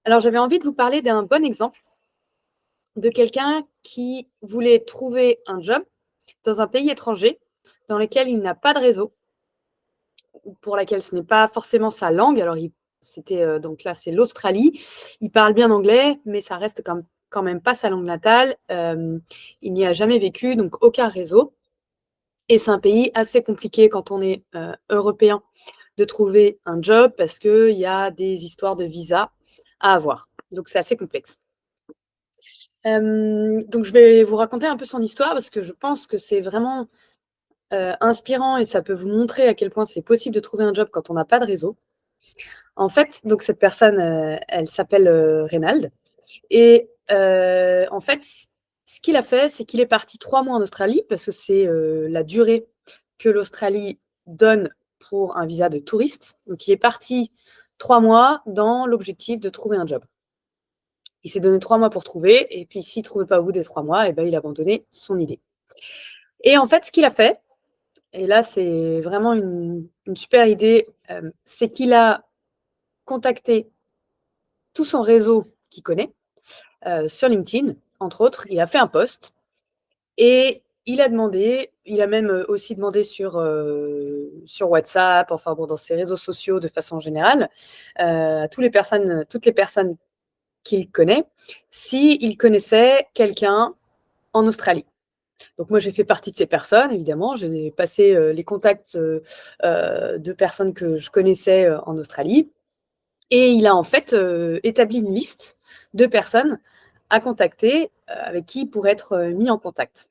Alors, j'avais envie de vous parler d'un bon exemple de quelqu'un qui voulait trouver un job dans un pays étranger dans lequel il n'a pas de réseau, ou pour laquelle ce n'est pas forcément sa langue. Alors, c'était donc là, c'est l'Australie. Il parle bien anglais, mais ça reste quand même pas sa langue natale. Il n'y a jamais vécu, donc aucun réseau. Et c'est un pays assez compliqué quand on est européen de trouver un job parce qu'il y a des histoires de visa à avoir. Donc, c'est assez complexe. Donc, je vais vous raconter un peu son histoire parce que je pense que c'est vraiment inspirant et ça peut vous montrer à quel point c'est possible de trouver un job quand on n'a pas de réseau. En fait, donc cette personne, elle s'appelle Reynald. Et en fait, ce qu'il a fait, c'est qu'il est parti 3 mois en Australie parce que c'est la durée que l'Australie donne pour un visa de touriste. Donc, il est parti 3 mois dans l'objectif de trouver un job. Il s'est donné 3 mois pour trouver, et puis s'il ne trouvait pas au bout des 3 mois, eh ben, il abandonnait son idée. Et en fait, ce qu'il a fait, et là, c'est vraiment une super idée, c'est qu'il a contacté tout son réseau qu'il connaît sur LinkedIn, entre autres. Il a fait un post et il a même aussi demandé sur WhatsApp, enfin bon, dans ses réseaux sociaux de façon générale, à toutes les personnes qu'il connaît, s'il connaissait quelqu'un en Australie. Donc moi, j'ai fait partie de ces personnes, évidemment. J'ai passé les contacts de personnes que je connaissais en Australie. Et il a en fait établi une liste de personnes à contacter avec qui il pourrait être mis en contact.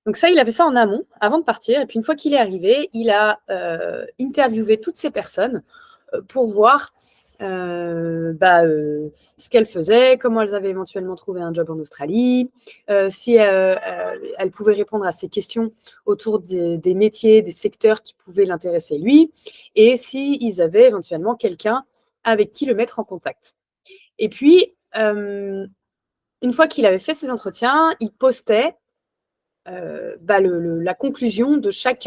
Donc ça, il avait ça en amont, avant de partir. Et puis une fois qu'il est arrivé, il a interviewé toutes ces personnes pour voir ce qu'elles faisaient, comment elles avaient éventuellement trouvé un job en Australie, si elles pouvaient répondre à ces questions autour des métiers, des secteurs qui pouvaient l'intéresser lui, et s'ils avaient éventuellement quelqu'un avec qui le mettre en contact. Et puis, une fois qu'il avait fait ses entretiens, il postait la conclusion de chaque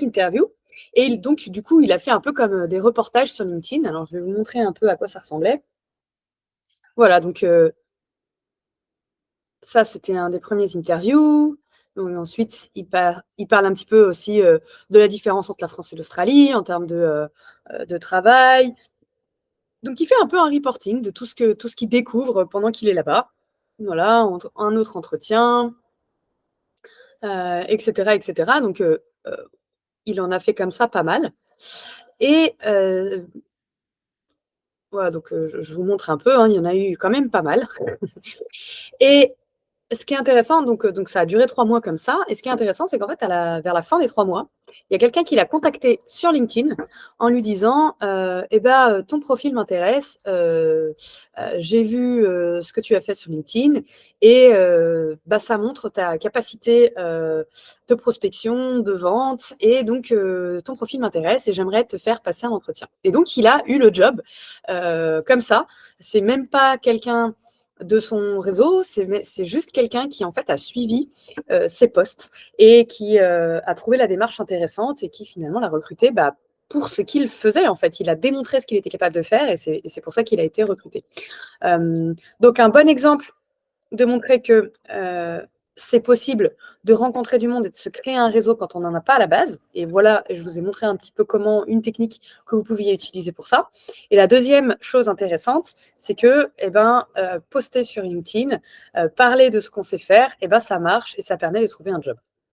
interview. Et donc, du coup, il a fait un peu comme des reportages sur LinkedIn. Alors, je vais vous montrer un peu à quoi ça ressemblait. Voilà, donc ça, c'était un des premiers interviews. Donc, ensuite, il parle un petit peu aussi de la différence entre la France et l'Australie en termes de travail. Donc, il fait un peu un reporting de tout ce qu'il découvre pendant qu'il est là-bas. Voilà, un autre entretien, etc., etc. Donc, il en a fait comme ça pas mal. Et voilà, donc je vous montre un peu, hein, il y en a eu quand même pas mal. Et ce qui est intéressant, donc ça a duré 3 mois comme ça. Et ce qui est intéressant, c'est qu'en fait, vers la fin des 3 mois, il y a quelqu'un qui l'a contacté sur LinkedIn en lui disant ton profil m'intéresse, j'ai vu ce que tu as fait sur LinkedIn et ça montre ta capacité de prospection, de vente, et donc ton profil m'intéresse et j'aimerais te faire passer un entretien. Et donc, il a eu le job comme ça. C'est même pas quelqu'un de son réseau, c'est juste quelqu'un qui en fait a suivi ses posts et qui a trouvé la démarche intéressante et qui finalement l'a recruté pour ce qu'il faisait en fait. Il a démontré ce qu'il était capable de faire et c'est pour ça qu'il a été recruté. Donc un bon exemple de montrer que c'est possible de rencontrer du monde et de se créer un réseau quand on n'en a pas à la base. Et voilà, je vous ai montré un petit peu comment une technique que vous pouviez utiliser pour ça. Et la deuxième chose intéressante, c'est que poster sur LinkedIn, parler de ce qu'on sait faire, ça marche et ça permet de trouver un job.